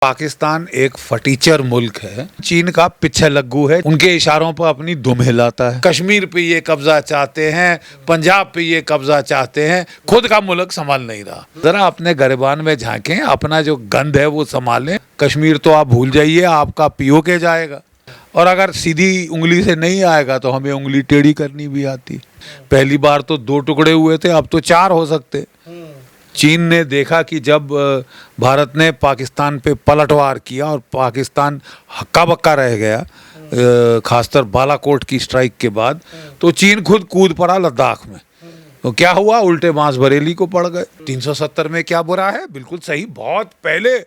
पाकिस्तान एक फटीचर मुल्क है। चीन का पिच्छे लग्गू है, उनके इशारों पर अपनी दुम हिलाता है। कश्मीर पे ये कब्जा चाहते हैं, पंजाब पे ये कब्जा चाहते हैं, खुद का मुल्क संभाल नहीं रहा। जरा अपने गिरबान में झांकें, अपना जो गंद है वो संभालें। कश्मीर तो आप भूल जाइए, आपका पीओके जाएगा। और अगर सीधी उंगली से नहीं आएगा तो हमें उंगली टेढ़ी करनी भी आती। पहली बार तो 2 टुकड़े हुए थे, अब तो 4 हो सकते। चीन ने देखा कि जब भारत ने पाकिस्तान पे पलटवार किया और पाकिस्तान हक्का बक्का रह गया, खासकर बालाकोट की स्ट्राइक के बाद, तो चीन खुद कूद पड़ा लद्दाख में। तो क्या हुआ, उल्टे बांस बरेली को पड़ गए। 370 में क्या बुरा है, बिल्कुल सही। बहुत पहले,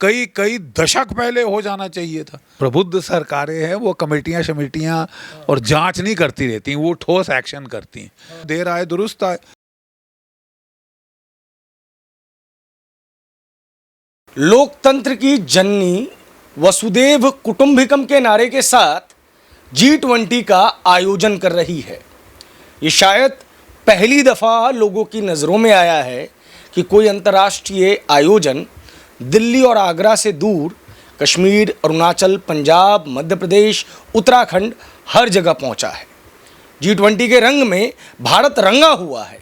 कई दशक पहले हो जाना चाहिए था। प्रबुद्ध सरकारें हैं, वो कमेटियां और जांच नहीं करती रहती, वो ठोस एक्शन करती हैं। देर आए दुरुस्त आए। लोकतंत्र की जननी वसुदेव कुटुंबकम के नारे के साथ G20 का आयोजन कर रही है। ये शायद पहली दफ़ा लोगों की नज़रों में आया है कि कोई अंतर्राष्ट्रीय आयोजन दिल्ली और आगरा से दूर कश्मीर, अरुणाचल, पंजाब, मध्य प्रदेश, उत्तराखंड हर जगह पहुंचा है। G20 के रंग में भारत रंगा हुआ है,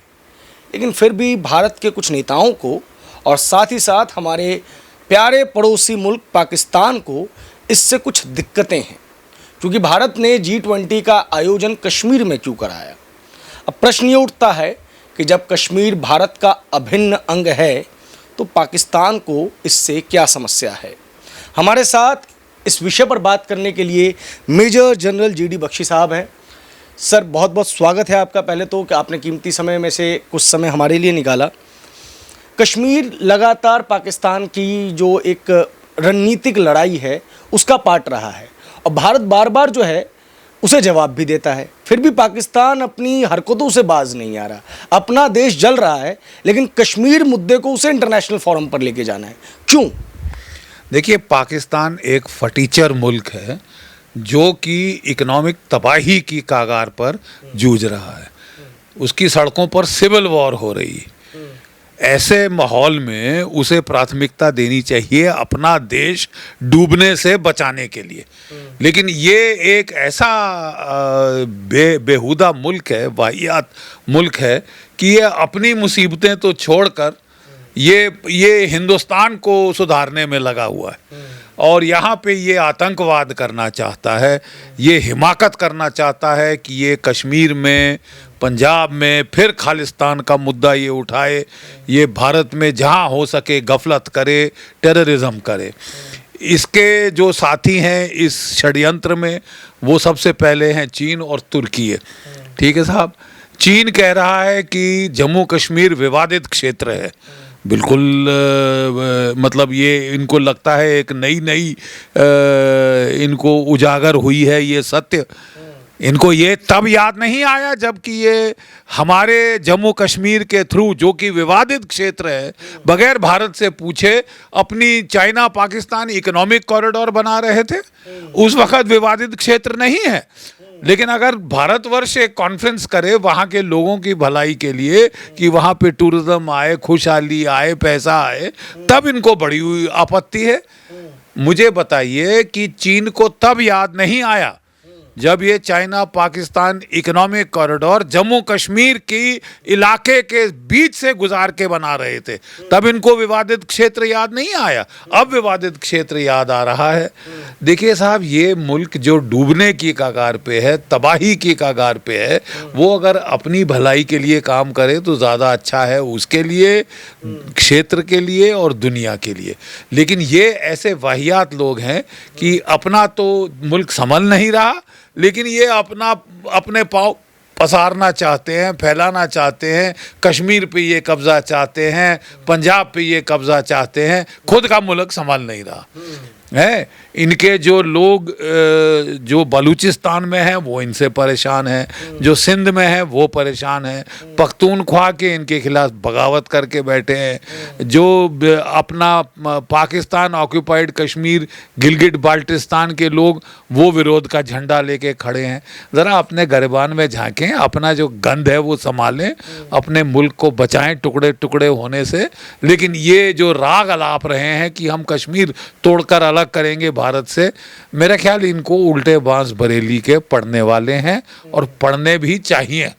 लेकिन फिर भी भारत के कुछ नेताओं को और साथ ही साथ हमारे प्यारे पड़ोसी मुल्क पाकिस्तान को इससे कुछ दिक्कतें हैं, क्योंकि भारत ने G20 का आयोजन कश्मीर में क्यों कराया। अब प्रश्न ये उठता है कि जब कश्मीर भारत का अभिन्न अंग है तो पाकिस्तान को इससे क्या समस्या है। हमारे साथ इस विषय पर बात करने के लिए मेजर जनरल GD बख्शी साहब हैं। सर, बहुत बहुत स्वागत है आपका। पहले तो कि आपने कीमती समय में से कुछ समय हमारे लिए निकाला। कश्मीर लगातार पाकिस्तान की जो एक रणनीतिक लड़ाई है उसका पार्ट रहा है, और भारत बार बार जो है उसे जवाब भी देता है। फिर भी पाकिस्तान अपनी हरकतों से बाज नहीं आ रहा। अपना देश जल रहा है, लेकिन कश्मीर मुद्दे को उसे इंटरनेशनल फोरम पर लेके जाना है। क्यों? देखिए, पाकिस्तान एक फटीचर मुल्क है जो कि इकोनॉमिक तबाही की कागार पर जूझ रहा है। उसकी सड़कों पर सिविल वॉर हो रही है। ऐसे माहौल में उसे प्राथमिकता देनी चाहिए अपना देश डूबने से बचाने के लिए। लेकिन ये एक ऐसा बेहुदा मुल्क है, वाहियात मुल्क है कि ये अपनी मुसीबतें तो छोड़कर ये हिंदुस्तान को सुधारने में लगा हुआ है। और यहाँ पे ये आतंकवाद करना चाहता है, ये हिमाकत करना चाहता है कि ये कश्मीर में, पंजाब में फिर खालिस्तान का मुद्दा ये उठाए, ये भारत में जहाँ हो सके गफलत करे, टेररिज्म करे। इसके जो साथी हैं इस षड्यंत्र में, वो सबसे पहले हैं चीन और तुर्की है। ठीक है साहब, चीन कह रहा है कि जम्मू कश्मीर विवादित क्षेत्र है। बिल्कुल मतलब ये इनको लगता है एक नई इनको उजागर हुई है ये सत्य। इनको ये तब याद नहीं आया जबकि ये हमारे जम्मू कश्मीर के थ्रू, जो कि विवादित क्षेत्र है, बगैर भारत से पूछे अपनी चाइना पाकिस्तान इकोनॉमिक कॉरिडोर बना रहे थे। उस वक्त विवादित क्षेत्र नहीं है। लेकिन अगर भारतवर्ष एक कॉन्फ्रेंस करे वहाँ के लोगों की भलाई के लिए कि वहाँ पे टूरिज्म आए, खुशहाली आए, पैसा आए, तब इनको बड़ी हुई आपत्ति है। मुझे बताइए कि चीन को तब याद नहीं आया जब ये China Pakistan economic corridor Jammu Kashmir की इलाके के बीच से गुजार के बना रहे थे, तब इनको विवादित क्षेत्र याद नहीं आया। अब विवादित क्षेत्र याद आ रहा है। देखिए साहब, ये मुल्क जो डूबने की कगार पे है, तबाही की कगार पे है, वो अगर अपनी भलाई के लिए काम करे तो ज़्यादा अच्छा है उसके लिए, क्षेत्र के लिए और दुनिया के लिए। लेकिन ये ऐसे वाहियात लोग हैं कि अपना तो मुल्क संभल नहीं रहा, लेकिन ये अपने पाँव पसारना चाहते हैं, फैलाना चाहते हैं। कश्मीर पे ये कब्ज़ा चाहते हैं, पंजाब पे ये कब्ज़ा चाहते हैं, खुद का मुल्क संभाल नहीं रहा। है। इनके जो लोग जो बलूचिस्तान में हैं वो इनसे परेशान हैं, जो सिंध में है वो परेशान हैं, पख्तूनख्वा के इनके खिलाफ बगावत करके बैठे हैं, जो अपना पाकिस्तान ऑक्यूपाइड कश्मीर गिलगिट बाल्टिस्तान के लोग वो विरोध का झंडा लेके खड़े हैं। ज़रा अपने गिरबान में झांकें, अपना जो गंध है वो संभालें, अपने मुल्क को बचाएं टुकड़े टुकड़े होने से। लेकिन ये जो राग अलाप रहे हैं कि हम कश्मीर तोड़कर अलग करेंगे भारत से, मेरा ख्याल इनको उल्टे बांस बरेली के पड़ने वाले हैं और पड़ने भी चाहिए।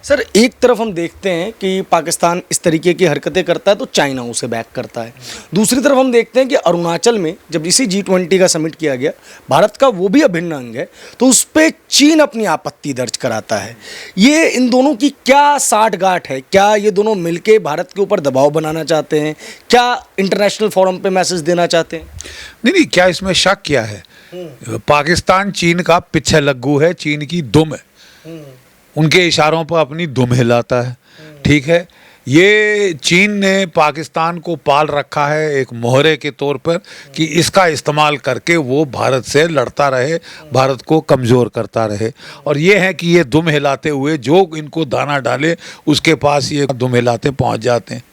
सर, एक तरफ हम देखते हैं कि पाकिस्तान इस तरीके की हरकतें करता है तो चाइना उसे बैक करता है, दूसरी तरफ हम देखते हैं कि अरुणाचल में जब इसी G20 का समिट किया गया, भारत का वो भी अभिन्न अंग है, तो उस पर चीन अपनी आपत्ति दर्ज कराता है। ये इन दोनों की क्या साठगांठ है? क्या ये दोनों मिलके भारत के ऊपर दबाव बनाना चाहते हैं? क्या इंटरनेशनल फोरम पे मैसेज देना चाहते हैं? नहीं, क्या इसमें शक क्या है? पाकिस्तान चीन का पिच्छे लग्गू है, चीन की दुम है, उनके इशारों पर अपनी दुम हिलाता है। ठीक है, ये चीन ने पाकिस्तान को पाल रखा है एक मोहरे के तौर पर कि इसका इस्तेमाल करके वो भारत से लड़ता रहे, भारत को कमज़ोर करता रहे। और ये है कि ये दुम हिलाते हुए जो इनको दाना डाले उसके पास ये दुम हिलाते पहुंच जाते हैं।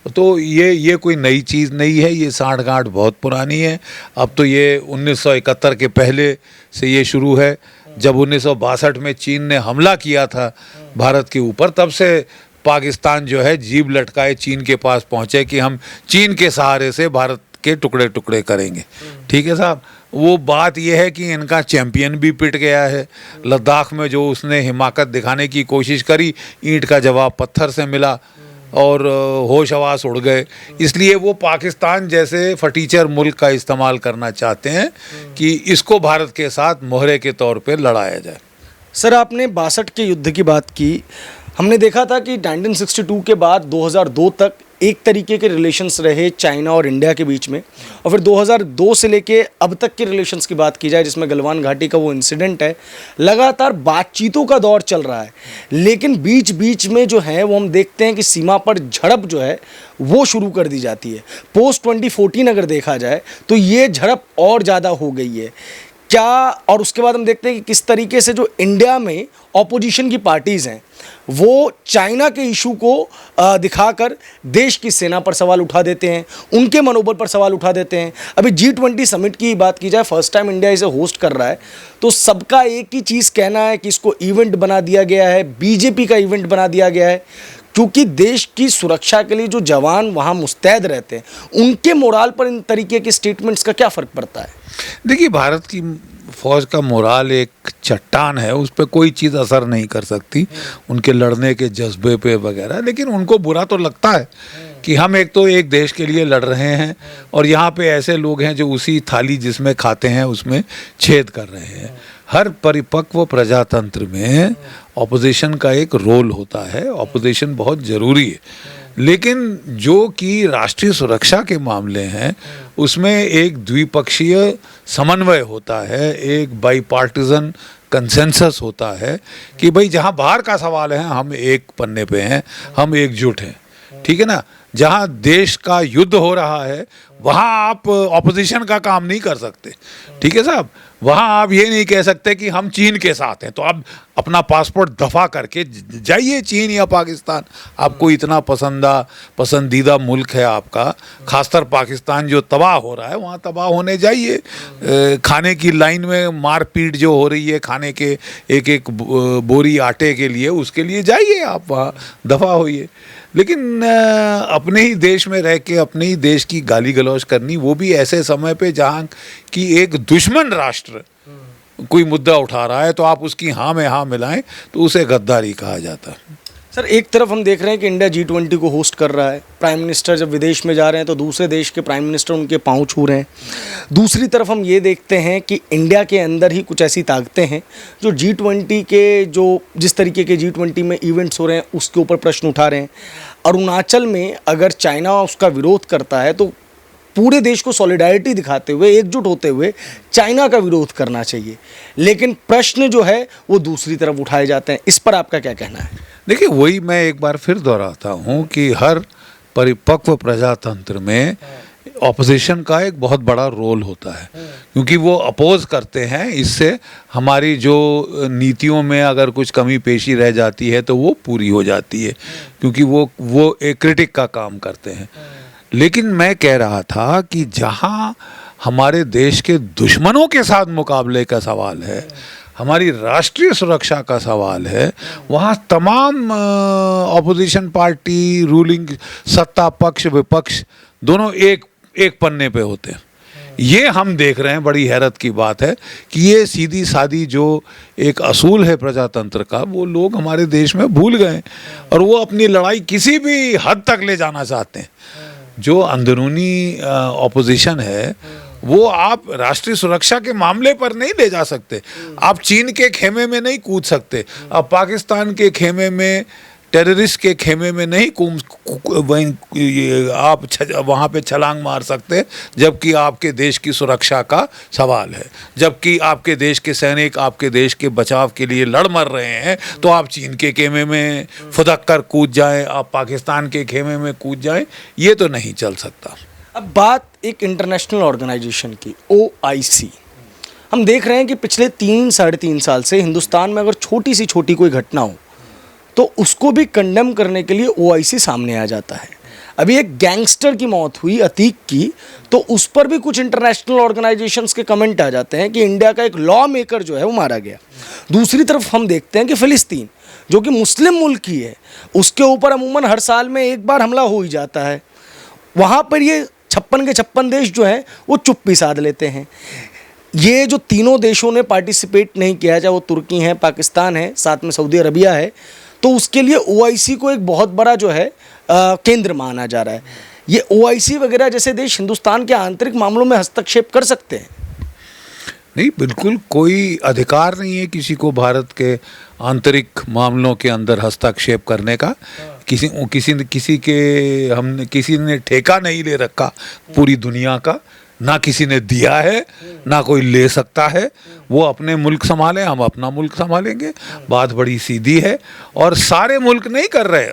तो ये कोई नई चीज़ नहीं है, ये सांठगांठ बहुत पुरानी है। अब तो ये 1971 के पहले से ये शुरू है। जब 1962 में चीन ने हमला किया था भारत के ऊपर, तब से पाकिस्तान जो है जीभ लटकाए चीन के पास पहुंचे कि हम चीन के सहारे से भारत के टुकड़े टुकड़े करेंगे। ठीक है साहब, वो बात यह है कि इनका चैंपियन भी पिट गया है। लद्दाख में जो उसने हिमाकत दिखाने की कोशिश करी, ईंट का जवाब पत्थर से मिला और होश हवास उड़ गए। इसलिए वो पाकिस्तान जैसे फटीचर मुल्क का इस्तेमाल करना चाहते हैं कि इसको भारत के साथ मोहरे के तौर पे लड़ाया जाए। सर, आपने 62 के युद्ध की बात की। हमने देखा था कि 1962 के बाद 2002 तक एक तरीके के रिलेशंस रहे चाइना और इंडिया के बीच में, और फिर 2002 से लेके अब तक के रिलेशंस की बात की जाए जिसमें गलवान घाटी का वो इंसिडेंट है, लगातार बातचीतों का दौर चल रहा है। लेकिन बीच बीच में जो है वो हम देखते हैं कि सीमा पर झड़प जो है वो शुरू कर दी जाती है। पोस्ट 2014 अगर देखा जाए तो ये झड़प और ज़्यादा हो गई है क्या? और उसके बाद हम देखते हैं कि किस तरीके से जो इंडिया में ऑपोजिशन की पार्टीज़ हैं वो चाइना के इशू को दिखाकर देश की सेना पर सवाल उठा देते हैं, उनके मनोबल पर सवाल उठा देते हैं। अभी G20 समिट की बात की जाए, फर्स्ट टाइम इंडिया इसे होस्ट कर रहा है, तो सबका एक ही चीज़ कहना है कि इसको इवेंट बना दिया गया है, बीजेपी का इवेंट बना दिया गया है, क्योंकि देश की सुरक्षा के लिए जो जवान वहाँ मुस्तैद रहते हैं उनके मोराल पर इन तरीके के स्टेटमेंट्स का क्या फ़र्क पड़ता है? देखिए, भारत की फौज का मोराल एक चट्टान है, उस पर कोई चीज़ असर नहीं कर सकती, उनके लड़ने के जज्बे पे वगैरह। लेकिन उनको बुरा तो लगता है कि हम एक तो एक देश के लिए लड़ रहे हैं और यहाँ पे ऐसे लोग हैं जो उसी थाली जिसमें खाते हैं उसमें छेद कर रहे हैं। हर परिपक्व प्रजातंत्र में ऑपोजिशन का एक रोल होता है, ऑपोजिशन बहुत ज़रूरी है। लेकिन जो कि राष्ट्रीय सुरक्षा के मामले हैं उसमें एक द्विपक्षीय समन्वय होता है, एक बाईपार्टिजन कंसेंसस होता है कि भाई जहाँ बाहर का सवाल है हम एक पन्ने पे हैं, हम एकजुट हैं। ठीक है ना? जहाँ देश का युद्ध हो रहा है वहाँ आप ऑपोजिशन का काम नहीं कर सकते। ठीक है साहब, वहाँ आप ये नहीं कह सकते कि हम चीन के साथ हैं तो आप अपना पासपोर्ट दफा करके जाइए चीन या पाकिस्तान। आपको इतना पसंदीदा मुल्क है आपका, खासकर पाकिस्तान जो तबाह हो रहा है वहाँ तबाह होने जाइए। खाने की लाइन में मारपीट जो हो रही है खाने के एक एक बोरी आटे के लिए, उसके लिए जाइए आप, वहाँ दफा होइए। लेकिन अपने ही देश में रह के अपने ही देश की गाली गलौज करनी, वो भी ऐसे समय पे जहाँ की एक दुश्मन राष्ट्र कोई मुद्दा उठा रहा है तो आप उसकी हाँ में हाँ मिलाएं तो उसे गद्दारी कहा जाता है। सर, एक तरफ हम देख रहे हैं कि इंडिया G20 को होस्ट कर रहा है, प्राइम मिनिस्टर जब विदेश में जा रहे हैं तो दूसरे देश के प्राइम मिनिस्टर उनके पांव छू रहे हैं। दूसरी तरफ हम ये देखते हैं कि इंडिया के अंदर ही कुछ ऐसी ताकतें हैं जो G20 के जो जिस तरीके के G20 में इवेंट्स हो रहे हैं उसके ऊपर प्रश्न उठा रहे हैं। अरुणाचल में अगर चाइना उसका विरोध करता है तो पूरे देश को सॉलिडारिटी दिखाते हुए, एकजुट होते हुए चाइना का विरोध करना चाहिए। लेकिन प्रश्न जो है वो दूसरी तरफ उठाए जाते हैं। इस पर आपका क्या कहना है? देखिए, वही मैं एक बार फिर दोहराता हूँ कि हर परिपक्व प्रजातंत्र में ऑपोजिशन का एक बहुत बड़ा रोल होता है, क्योंकि वो अपोज करते हैं। इससे हमारी जो नीतियों में अगर कुछ कमी पेशी रह जाती है तो वो पूरी हो जाती है, क्योंकि वो एक क्रिटिक का काम करते हैं। लेकिन मैं कह रहा था कि जहाँ हमारे देश के दुश्मनों के साथ मुकाबले का सवाल है, हमारी राष्ट्रीय सुरक्षा का सवाल है, वहाँ तमाम ऑपोजिशन पार्टी, रूलिंग सत्ता पक्ष विपक्ष दोनों एक पन्ने पे होते हैं। ये हम देख रहे हैं, बड़ी हैरत की बात है कि ये सीधी सादी जो एक असूल है प्रजातंत्र का, वो लोग हमारे देश में भूल गए और वो अपनी लड़ाई किसी भी हद तक ले जाना चाहते हैं। जो अंदरूनी ऑपोजिशन है वो आप राष्ट्रीय सुरक्षा के मामले पर नहीं ले जा सकते। आप चीन के खेमे में नहीं कूद सकते, आप पाकिस्तान के खेमे में, टेररिस्ट के खेमे में नहीं आप वहाँ पे छलांग मार सकते, जबकि आपके देश की सुरक्षा का सवाल है, जबकि आपके देश के सैनिक आपके देश के बचाव के लिए लड़ मर रहे हैं। तो आप चीन के खेमे में फुदक कर कूद जाएं, आप पाकिस्तान के खेमे में कूद जाएं, ये तो नहीं चल सकता। अब बात एक इंटरनेशनल ऑर्गेनाइजेशन की, OIC। हम देख रहे हैं कि पिछले 3-3.5 साल से हिंदुस्तान में अगर छोटी सी छोटी कोई घटना हो तो उसको भी कंडेम करने के लिए OIC सामने आ जाता है। अभी एक गैंगस्टर की मौत हुई अतीक की, तो उस पर भी कुछ इंटरनेशनल ऑर्गेनाइजेशंस के कमेंट आ जाते हैं कि इंडिया का एक लॉ मेकर जो है वो मारा गया। दूसरी तरफ हम देखते हैं कि फ़िलिस्तीन जो कि मुस्लिम मुल्क ही है, उसके ऊपर अमूमन हर साल में एक बार हमला हो ही जाता है। वहाँ पर ये 56 के 56 देश जो हैं वो चुप्पी साध लेते हैं। ये जो तीनों देशों ने पार्टिसिपेट नहीं किया, चाहे वो तुर्की है, पाकिस्तान है, साथ में सऊदी अरबिया है, तो उसके लिए OIC को एक बहुत बड़ा जो है केंद्र माना जा रहा है। ये OIC वगैरह जैसे देश हिंदुस्तान के आंतरिक मामलों में हस्तक्षेप कर सकते हैं? नहीं, बिल्कुल कोई अधिकार नहीं है किसी को भारत के आंतरिक मामलों के अंदर हस्तक्षेप करने का। किसी ने ठेका नहीं ले रखा पूरी दुनिया का, ना किसी ने दिया है, ना कोई ले सकता है। वो अपने मुल्क संभालें, हम अपना मुल्क संभालेंगे। बात बड़ी सीधी है और सारे मुल्क नहीं कर रहे।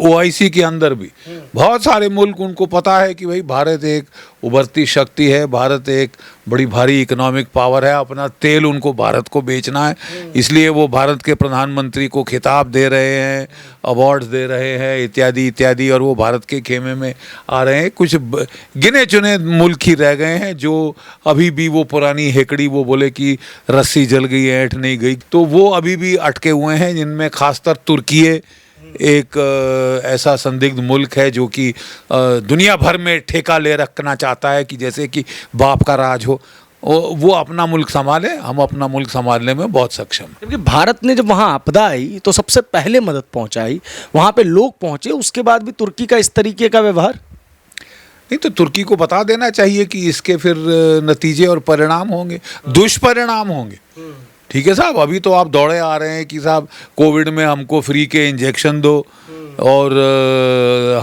OIC के अंदर भी बहुत सारे मुल्क, उनको पता है कि भाई भारत एक उभरती शक्ति है, भारत एक बड़ी भारी इकोनॉमिक पावर है, अपना तेल उनको भारत को बेचना है, इसलिए वो भारत के प्रधानमंत्री को खिताब दे रहे हैं, अवार्ड्स दे रहे हैं, इत्यादि इत्यादि, और वो भारत के खेमे में आ रहे हैं। कुछ गिने चुने मुल्क ही रह गए हैं जो अभी भी वो पुरानी हेकड़ी, वो बोले कि रस्सी जल गई ऐंठ नहीं गई, तो वो अभी भी अटके हुए हैं, जिनमें खासतर तुर्की एक ऐसा संदिग्ध मुल्क है जो कि दुनिया भर में ठेका ले रखना चाहता है कि जैसे कि बाप का राज हो। वो अपना मुल्क संभाले, हम अपना मुल्क संभालने में बहुत सक्षम हैं। क्योंकि भारत ने जब वहाँ आपदा आई तो सबसे पहले मदद पहुँचाई, वहाँ पे लोग पहुँचे, उसके बाद भी तुर्की का इस तरीके का व्यवहार नहीं, तो तुर्की को बता देना चाहिए कि इसके फिर नतीजे और परिणाम होंगे, दुष्परिणाम होंगे। ठीक है साहब, अभी तो आप दौड़े आ रहे हैं कि साहब कोविड में हमको फ्री के इंजेक्शन दो, और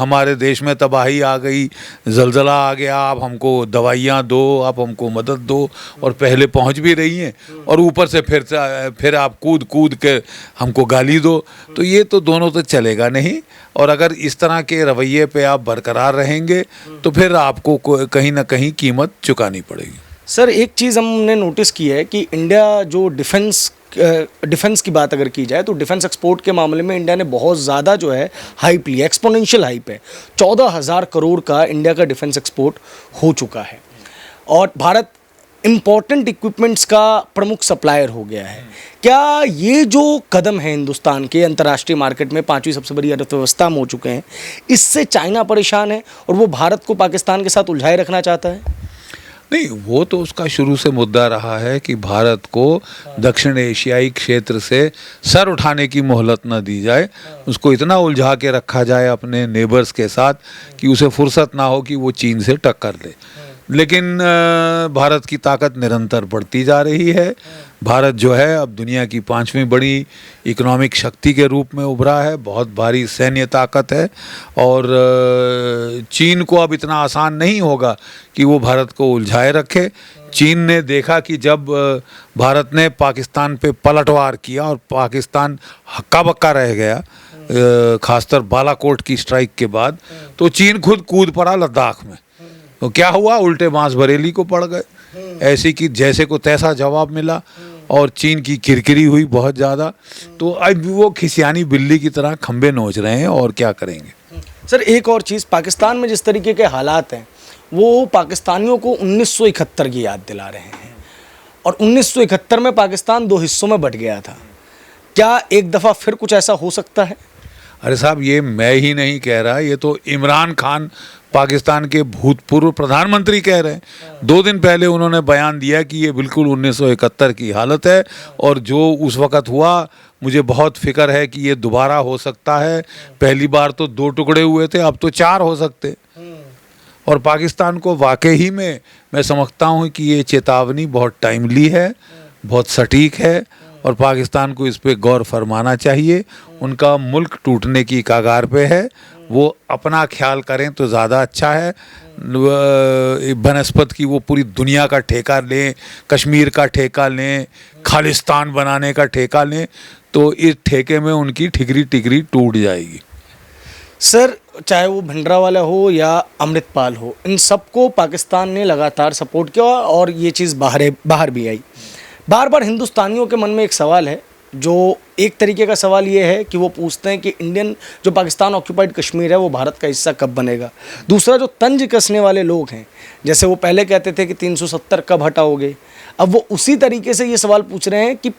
हमारे देश में तबाही आ गई, जलजला आ गया, आप हमको दवाइयाँ दो, आप हमको मदद दो, और पहले पहुंच भी रही हैं, और ऊपर से फिर आप कूद कूद के हमको गाली दो। तो ये तो दोनों तो चलेगा नहीं, और अगर इस तरह के रवैये पे आप बरकरार रहेंगे तो फिर आपको कहीं ना कहीं कीमत चुकानी पड़ेगी। सर, एक चीज़ हमने नोटिस की है कि इंडिया जो डिफेंस की बात अगर की जाए तो डिफेंस एक्सपोर्ट के मामले में इंडिया ने बहुत ज़्यादा जो है हाइप लिया, एक्सपोनेंशियल हाइप है। 14,000 करोड़ का इंडिया का डिफेंस एक्सपोर्ट हो चुका है, और भारत इम्पोर्टेंट इक्विपमेंट्स का प्रमुख सप्लायर हो गया है। क्या ये जो कदम है हिंदुस्तान के अंतर्राष्ट्रीय मार्केट में 5वीं सबसे बड़ी अर्थव्यवस्था हम हो चुके हैं, इससे चाइना परेशान है और वो भारत को पाकिस्तान के साथ उलझाए रखना चाहता है? नहीं, वो तो उसका शुरू से मुद्दा रहा है कि भारत को दक्षिण एशियाई क्षेत्र से सर उठाने की मोहलत न दी जाए, उसको इतना उलझा के रखा जाए अपने नेबर्स के साथ कि उसे फुर्सत ना हो कि वो चीन से टक्कर ले। लेकिन भारत की ताकत निरंतर बढ़ती जा रही है। भारत जो है अब दुनिया की 5वीं बड़ी इकोनॉमिक शक्ति के रूप में उभरा है, बहुत भारी सैन्य ताकत है, और चीन को अब इतना आसान नहीं होगा कि वो भारत को उलझाए रखे। चीन ने देखा कि जब भारत ने पाकिस्तान पे पलटवार किया और पाकिस्तान हक्का बक्का रह गया, खासतर बालाकोट की स्ट्राइक के बाद, तो चीन खुद कूद पड़ा लद्दाख में तो क्या हुआ, उल्टे बांस बरेली को पड़ गए। ऐसी कि जैसे को तैसा जवाब मिला और चीन की किरकिरी हुई बहुत ज़्यादा। तो अब वो खिसियानी बिल्ली की तरह खंबे नोच रहे हैं और क्या करेंगे। सर एक और चीज़, पाकिस्तान में जिस तरीके के हालात हैं वो पाकिस्तानियों को 1971 की याद दिला रहे हैं, और 1971 में पाकिस्तान दो हिस्सों में बट गया था। क्या एक दफ़ा फिर कुछ ऐसा हो सकता है? अरे साहब, ये मैं ही नहीं कह रहा, ये तो इमरान खान पाकिस्तान के भूतपूर्व प्रधानमंत्री कह रहे हैं। 2 दिन पहले उन्होंने बयान दिया कि ये बिल्कुल 1971 की हालत है, और जो उस वक़्त हुआ मुझे बहुत फिक्र है कि ये दोबारा हो सकता है। पहली बार तो 2 टुकड़े हुए थे, अब तो 4 हो सकते। और पाकिस्तान को वाकई में मैं समझता हूँ कि ये चेतावनी बहुत टाइमली है, बहुत सटीक है, और पाकिस्तान को इस पे गौर फरमाना चाहिए। उनका मुल्क टूटने की कगार पे है, वो अपना ख्याल करें तो ज़्यादा अच्छा है। बनस्पत की वो पूरी दुनिया का ठेका लें, कश्मीर का ठेका लें, खालिस्तान बनाने का ठेका लें, तो इस ठेके में उनकी ठिकरी टिकरी टूट जाएगी। सर चाहे वो भिंडरावाला हो या अमृतपाल हो, इन सबको पाकिस्तान ने लगातार सपोर्ट किया और ये चीज़ बाहर भी आई। बार बार हिंदुस्तानियों के मन में एक सवाल है, जो एक तरीके का सवाल ये है कि वो पूछते हैं कि इंडियन जो पाकिस्तान ऑक्यूपाइड कश्मीर है वो भारत का हिस्सा कब बनेगा। दूसरा, जो तंज कसने वाले लोग हैं, जैसे वो पहले कहते थे कि 370 कब हटाओगे, अब वो उसी तरीके से ये सवाल पूछ रहे हैं कि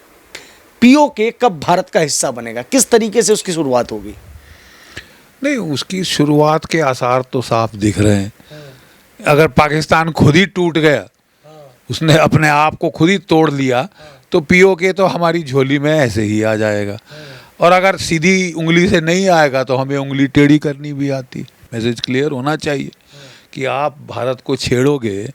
पीओके कब भारत का हिस्सा बनेगा, किस तरीके से उसकी शुरुआत होगी। नहीं, उसकी शुरुआत के आसार तो साफ दिख रहे हैं। अगर पाकिस्तान खुद ही टूट गया, उसने अपने आप को खुद ही तोड़ लिया, तो पीओके तो हमारी झोली में ऐसे ही आ जाएगा। और अगर सीधी उंगली से नहीं आएगा तो हमें उंगली टेढ़ी करनी भी आती। मैसेज क्लियर होना चाहिए कि आप भारत को छेड़ोगे,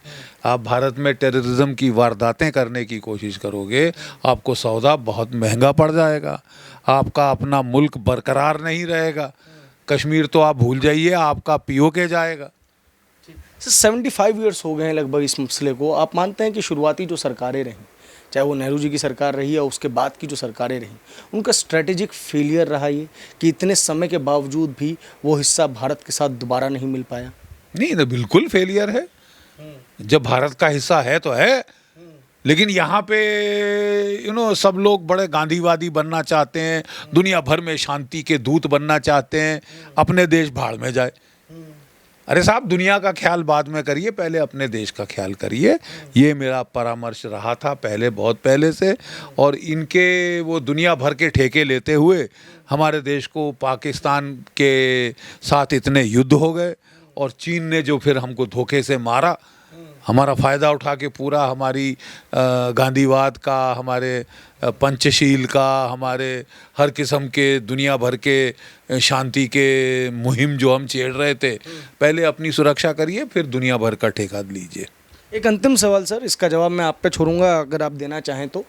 आप भारत में टेररिज्म की वारदातें करने की कोशिश करोगे, आपको सौदा बहुत महंगा पड़ जाएगा, आपका अपना मुल्क बरकरार नहीं रहेगा। कश्मीर तो आप भूल जाइए, आपका पीओके जाएगा। 75 ईयर्स हो गए हैं लगभग इस मसले को। आप मानते हैं कि शुरुआती जो सरकारें रहीं, चाहे वो नेहरू जी की सरकार रही या उसके बाद की जो सरकारें रहीं, उनका स्ट्रेटेजिक फेलियर रहा ये कि इतने समय के बावजूद भी वो हिस्सा भारत के साथ दोबारा नहीं मिल पाया? नहीं, तो बिल्कुल फेलियर है। जब भारत का हिस्सा है तो है, लेकिन यहाँ पे सब लोग बड़े गांधीवादी बनना चाहते हैं, दुनिया भर में शांति के दूत बनना चाहते हैं, अपने देश भाड़ में जाए। अरे साहब, दुनिया का ख्याल बाद में करिए, पहले अपने देश का ख्याल करिए। ये मेरा परामर्श रहा था पहले, बहुत पहले से। और इनके वो दुनिया भर के ठेके लेते हुए हमारे देश को पाकिस्तान के साथ इतने युद्ध हो गए, और चीन ने जो फिर हमको धोखे से मारा, हमारा फ़ायदा उठा के पूरा हमारी गांधीवाद का, हमारे पंचशील का, हमारे हर किस्म के दुनिया भर के शांति के मुहिम जो हम छेड़ रहे थे, पहले अपनी सुरक्षा करिए, फिर दुनिया भर का ठेका लीजिए। एक अंतिम सवाल सर, इसका जवाब मैं आप पे छोड़ूंगा अगर आप देना चाहें तो।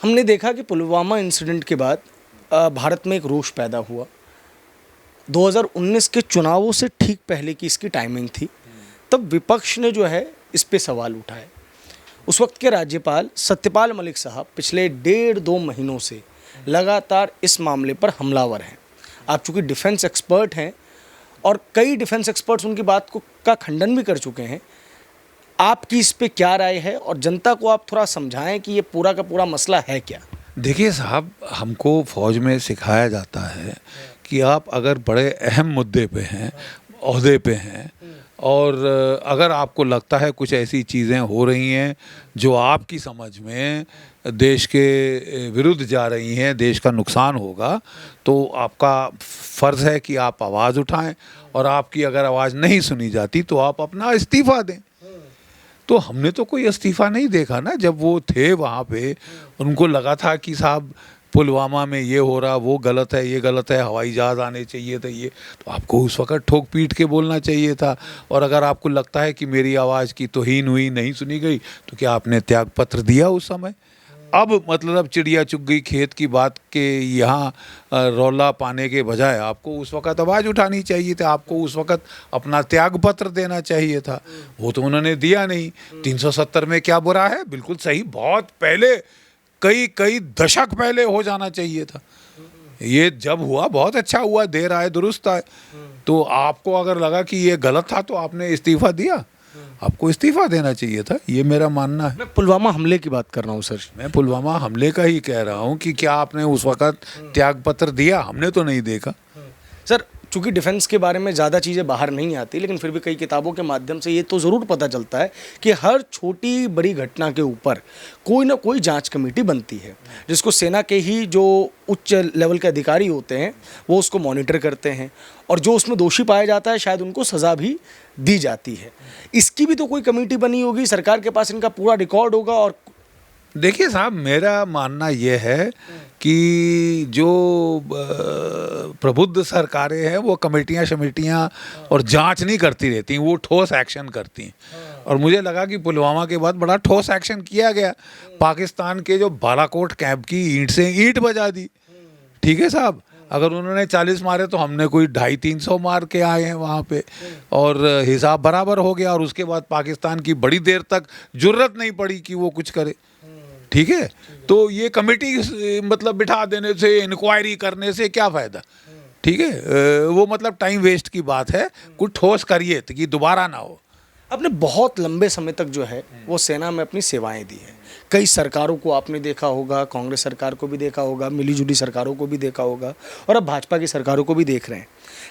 हमने देखा कि पुलवामा इंसिडेंट के बाद भारत में एक रोष पैदा हुआ। 2019 के चुनावों से ठीक पहले की इसकी टाइमिंग थी, तब विपक्ष ने जो है इस पे सवाल उठाए। उस वक्त के राज्यपाल सत्यपाल मलिक साहब पिछले 1.5-2 महीनों से लगातार इस मामले पर हमलावर हैं। आप चूँकि डिफेंस एक्सपर्ट हैं और कई डिफेंस एक्सपर्ट्स उनकी बात का खंडन भी कर चुके हैं, आपकी इस पे क्या राय है, और जनता को आप थोड़ा समझाएं कि ये पूरा का पूरा मसला है क्या? देखिए साहब, हमको फौज में सिखाया जाता है कि आप अगर बड़े अहम मुद्दे पे हैं, ओहदे पे हैं, और अगर आपको लगता है कुछ ऐसी चीज़ें हो रही हैं जो आपकी समझ में देश के विरुद्ध जा रही हैं, देश का नुकसान होगा, तो आपका फ़र्ज़ है कि आप आवाज़ उठाएं, और आपकी अगर आवाज़ नहीं सुनी जाती तो आप अपना इस्तीफ़ा दें। तो हमने तो कोई इस्तीफ़ा नहीं देखा ना। जब वो थे वहाँ पे, उनको लगा था कि साहब पुलवामा में ये हो रहा, वो गलत है, ये गलत है, हवाई जहाज़ आने चाहिए थे, ये तो आपको उस वक़्त ठोक पीट के बोलना चाहिए था। और अगर आपको लगता है कि मेरी आवाज़ की तौहीन हुई, नहीं सुनी गई, तो क्या आपने त्याग पत्र दिया उस समय? अब मतलब चिड़िया चुग गई खेत की बात के यहाँ रौला पाने के बजाय आपको उस वक़्त आवाज़ उठानी चाहिए था, आपको उस वक़्त अपना त्याग पत्र देना चाहिए था। वो तो उन्होंने दिया नहीं। 370 में क्या बुरा है? बिल्कुल सही, बहुत पहले, कई दशक पहले हो जाना चाहिए था। ये जब हुआ बहुत अच्छा हुआ, देर आए दुरुस्त आए। तो आपको अगर लगा कि ये गलत था तो आपने इस्तीफ़ा दिया। आपको इस्तीफा देना चाहिए था, ये मेरा मानना है। मैं पुलवामा हमले की बात कर रहा हूँ सर। मैं पुलवामा हमले का ही कह रहा हूँ कि क्या आपने उस वक़्त त्याग पत्र दिया? हमने तो नहीं देखा। सर चूंकि डिफेंस के बारे में ज़्यादा चीज़ें बाहर नहीं आती, लेकिन फिर भी कई किताबों के माध्यम से ये तो ज़रूर पता चलता है कि हर छोटी बड़ी घटना के ऊपर कोई ना कोई जांच कमेटी बनती है, जिसको सेना के ही जो उच्च लेवल के अधिकारी होते हैं वो उसको मॉनिटर करते हैं, और जो उसमें दोषी पाया जाता है शायद उनको सज़ा भी दी जाती है। इसकी भी तो कोई कमेटी बनी होगी, सरकार के पास इनका पूरा रिकॉर्ड होगा। और देखिए साहब, मेरा मानना ये है कि जो प्रबुद्ध सरकारें हैं वो कमेटियां और जांच नहीं करती रहती, वो ठोस एक्शन करती हैं। और मुझे लगा कि पुलवामा के बाद बड़ा ठोस एक्शन किया गया। पाकिस्तान के जो बालाकोट कैंप की ईंट से ईंट बजा दी। ठीक है साहब, अगर उन्होंने 40 मारे तो हमने कोई 250-300 मार के आए हैं वहाँ पे, और हिसाब बराबर हो गया। और उसके बाद पाकिस्तान की बड़ी देर तक जुर्रत नहीं पड़ी कि वो कुछ करे। ठीक है, तो ये कमेटी मतलब बिठा देने से, इंक्वायरी करने से क्या फ़ायदा? ठीक है, वो मतलब टाइम वेस्ट की बात है। कुछ ठोस करिए कि दोबारा ना हो। आपने बहुत लंबे समय तक जो है वो सेना में अपनी सेवाएं दी हैं। कई सरकारों को आपने देखा होगा, कांग्रेस सरकार को भी देखा होगा, मिलीजुली सरकारों को भी देखा होगा, और अब भाजपा की सरकारों को भी देख रहे हैं।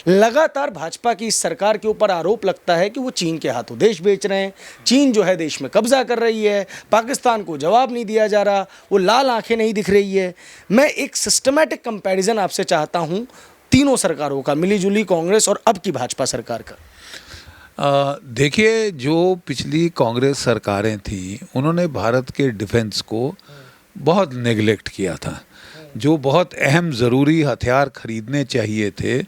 लगातार भाजपा की इस सरकार के ऊपर आरोप लगता है कि वो चीन के हाथों देश बेच रहे हैं, चीन जो है देश में कब्जा कर रही है, पाकिस्तान को जवाब नहीं दिया जा रहा, वो लाल आंखें नहीं दिख रही है। मैं एक सिस्टमैटिक कंपैरिजन आपसे चाहता हूँ तीनों सरकारों का, मिलीजुली कांग्रेस और अब की भाजपा सरकार का। देखिए, जो पिछली कांग्रेस सरकारें थी उन्होंने भारत के डिफेंस को बहुत नेगलेक्ट किया था। जो बहुत अहम ज़रूरी हथियार खरीदने चाहिए थे,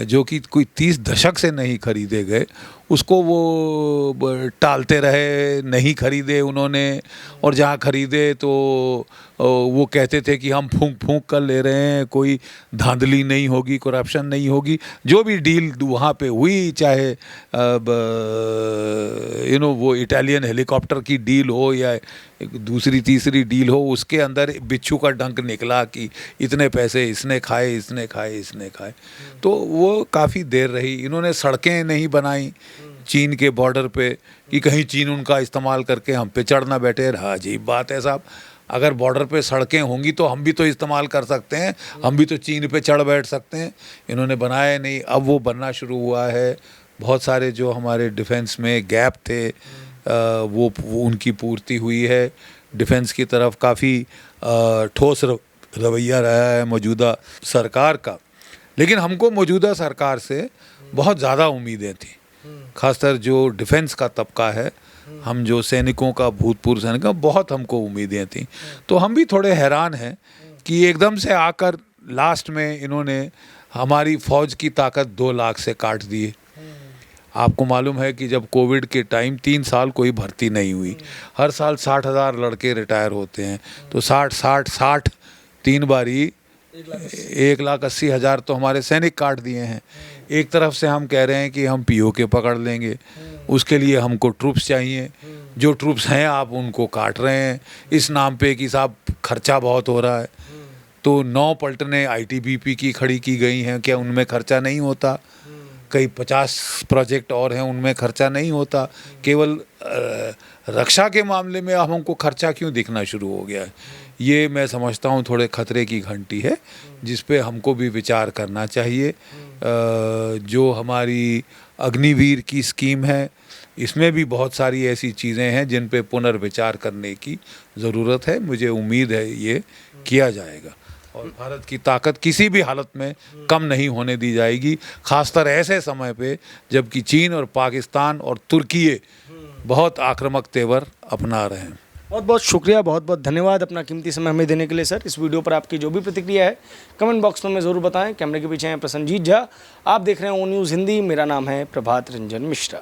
जो कि कोई 30 दशक से नहीं खरीदे गए, उसको वो टालते रहे, नहीं खरीदे उन्होंने। और जहाँ खरीदे तो वो कहते थे कि हम फूंक फूंक कर ले रहे हैं, कोई धांधली नहीं होगी, करप्शन नहीं होगी। जो भी डील वहाँ पे हुई, चाहे वो इटालियन हेलीकॉप्टर की डील हो या दूसरी तीसरी डील हो, उसके अंदर बिच्छू का डंक निकला कि इतने पैसे इसने खाए, इसने खाए, इसने खाए। तो वो काफ़ी देर रही। इन्होंने सड़कें नहीं बनाई चीन के बॉर्डर पे कि कहीं चीन उनका इस्तेमाल करके हम पे चढ़ ना बैठे। अजीब बात है साहब, अगर बॉर्डर पे सड़कें होंगी तो हम भी तो इस्तेमाल कर सकते हैं, हम भी तो चीन पे चढ़ बैठ सकते हैं। इन्होंने बनाया नहीं, अब वो बनना शुरू हुआ है। बहुत सारे जो हमारे डिफेंस में गैप थे वो उनकी पूर्ति हुई है। डिफेंस की तरफ काफ़ी ठोस रवैया रहा है मौजूदा सरकार का। लेकिन हमको मौजूदा सरकार से बहुत ज़्यादा उम्मीदें थी, खासकर जो डिफेंस का तबका है, हम जो सैनिकों का, भूतपूर्व सैनिक का, बहुत हमको उम्मीदें थी। तो हम भी थोड़े हैरान हैं कि एकदम से आकर लास्ट में इन्होंने हमारी फ़ौज की ताकत 2 लाख से काट दी है। आपको मालूम है कि जब कोविड के टाइम 3 साल कोई भर्ती नहीं हुई, हर साल 60,000 लड़के रिटायर होते हैं, तो 60 3 बारी 1,80,000 तो हमारे सैनिक काट दिए हैं। एक तरफ से हम कह रहे हैं कि हम पीओके पकड़ लेंगे, उसके लिए हमको ट्रूप्स चाहिए। जो ट्रूप्स हैं आप उनको काट रहे हैं इस नाम पे कि साहब खर्चा बहुत हो रहा है। तो 9 पलटनें आईटीबीपी की खड़ी की गई हैं, क्या उनमें खर्चा नहीं होता? कई 50 प्रोजेक्ट और हैं, उनमें खर्चा नहीं होता? केवल रक्षा के मामले में अब हमको खर्चा क्यों दिखना शुरू हो गया है? ये मैं समझता हूँ थोड़े खतरे की घंटी है, जिस पे हमको भी विचार करना चाहिए। जो हमारी अग्निवीर की स्कीम है, इसमें भी बहुत सारी ऐसी चीज़ें हैं जिन पे पुनर्विचार करने की ज़रूरत है। मुझे उम्मीद है ये किया जाएगा और भारत की ताकत किसी भी हालत में कम नहीं होने दी जाएगी, खासकर ऐसे समय पे जबकि चीन और पाकिस्तान और तुर्की बहुत आक्रामक तेवर अपना रहे हैं। बहुत बहुत शुक्रिया, बहुत बहुत धन्यवाद अपना कीमती समय हमें देने के लिए सर। इस वीडियो पर आपकी जो भी प्रतिक्रिया है कमेंट बॉक्स में ज़रूर बताएं। कैमरे के पीछे हैं प्रसन्नजीत झा, आप देख रहे हैं ओ न्यूज़ हिंदी। मेरा नाम है प्रभात रंजन मिश्रा।